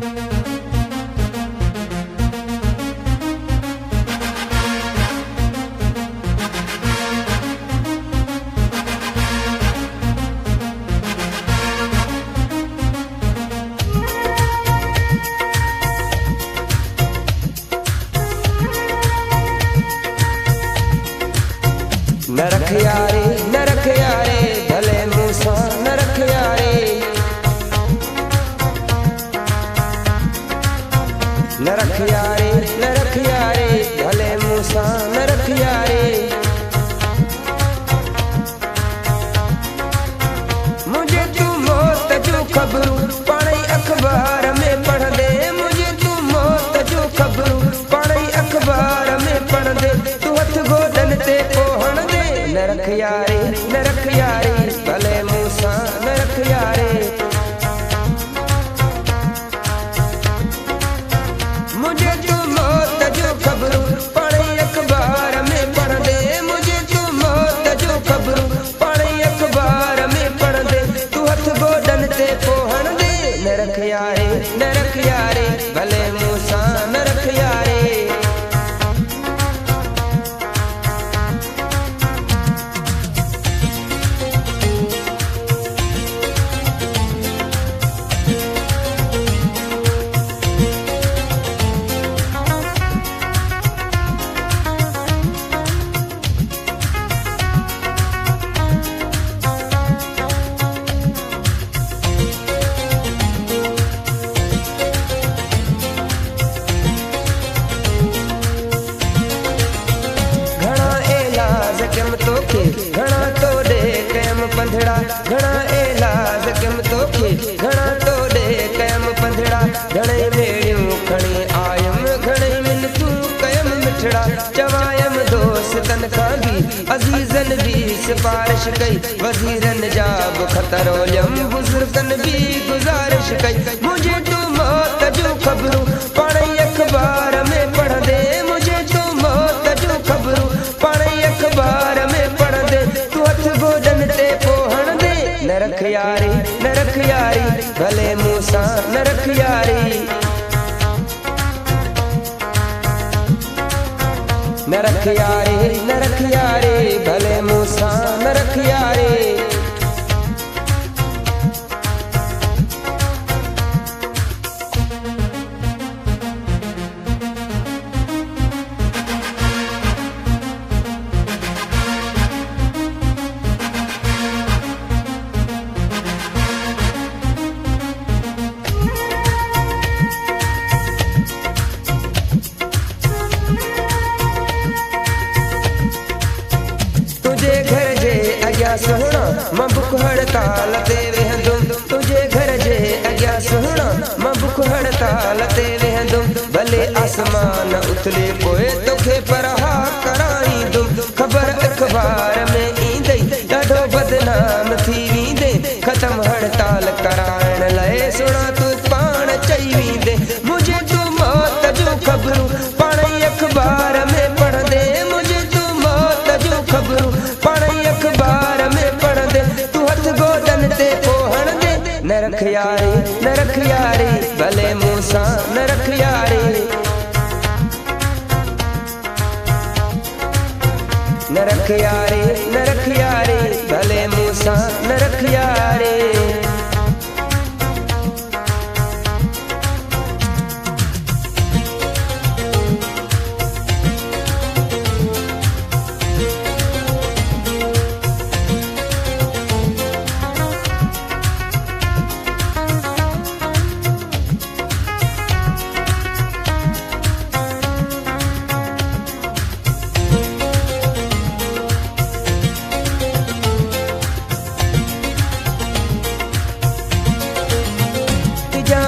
न रख यारे न रख यारे भले मूसा न रख यारे, न रख यारे न रख यारे भले मूसा न रख यारे। मुझे तू मौत जो खबरू पढ़ई अखबार में पढ़ दे, मुझे तू मौत जो खबरू पढ़ई अखबार में पढ़ दे, तू हथ गोदन ते पोहण दे। न रख यारे न रख यारे भले मूसा न रख यारे। मुझे तू मौत जो खबरू पढ़ई अखबार में पढ़ दे, मुझे तू मौत जो खबरू पढ़ई अखबार में पढ़ दे, तू हथ गोदन ते पोहण दे। न रख यारे न रख यारे भले मूसा न रख यारे। घणा तो दे कैम पंधड़ा घणा इलाज कम तोखे, घणा तो दे कैम पंधड़ा घणे मेड़ियूं खणी आयम, घणे मिनतूं कयम मिठड़ा चवायम दोस्तन खां भी अज़ीज़न भी सिफारिश कई, वज़ीरन जा बि ख़तरो ॼम बुज़ुर्गन भी गुज़ारिश कई। मुझे तू मौत जो खबरूं पढ़ई अखबार में पढ़ दे, मुझे तू मौत जो खबरूं पढ़ई अखबार में पढ़ दे, तू हथ गोदन ते पोहण दे। न रख यारी न रख यारी भले मूसा न रख यारी, न रख यारी न रख यारी भले मूसा न रख यारी। तुझे घर जे अॻियां सुहिणा मां बुख हड़ताल ते वेहंदुमि, तुझे घर जे अॻियां सुहिणा मां बुख हड़ताल ते वेहंदुमि, भले आसमान उथले पोइ तोखे परहा कराईंदुमि, ख़बर अखबार में ईंदई ॾाढो बदनाम थी वेंदे, ख़त्म हड़ताल कराइण लाइ सुहिणा तूं पाण चई वेंदे। मुझे तू मौत जो ख़बरूं पढ़ई अखबार में पढ़ दे, मुझे तू मौत जो खबरूं पढ़ई अखबार में पढ़ दे, तू हथ गोदन ते पोहण दे। न रख यारी न रख यारी भले मूसा न रख यारी, न रख यारी न रख यारी भले मूसा न रख यारी।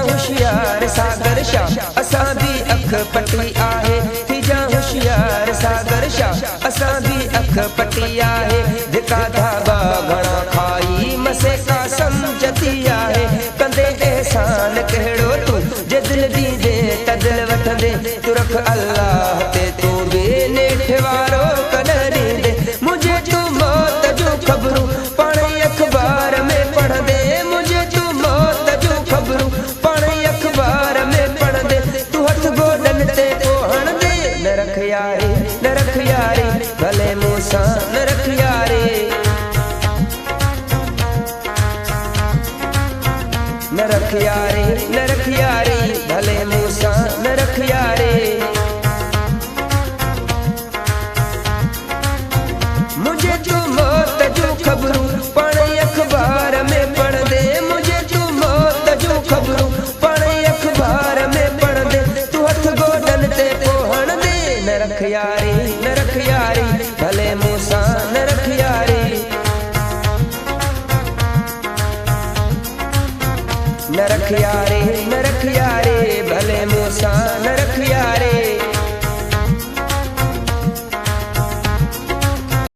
होशियार सागर शाह असां भी अख पटी आहे, हिजा होशियार सागर शाह असां भी अख पटी आहे, धिका धाबा घणा खाई मसे का समझती आहे, कंदे एहसान कहिड़ो तूं जे दिल ॾींदे त दिल वठंदे, तू रख अल्लाह ते तू बि नेठ वारो कॾहिं ॾींदे। मुझे तू मौत जो खबरूं पढ़ई अखबार में पढ़ दे, मुझे तू मौत जो खबरूं पढ़ई अखबार न रख यारी न रख यारी भले मूसा न रख यारी। मुझे तू मौत जो खबरू पण अखबार में पढ़ दे, मुझे तू मौत जो खबरू पण अखबार में पढ़ दे। तू हथ गोडन ते पोहण दे न रख यारी न रख यारी भले मूसा न रख यारी। न रख यारी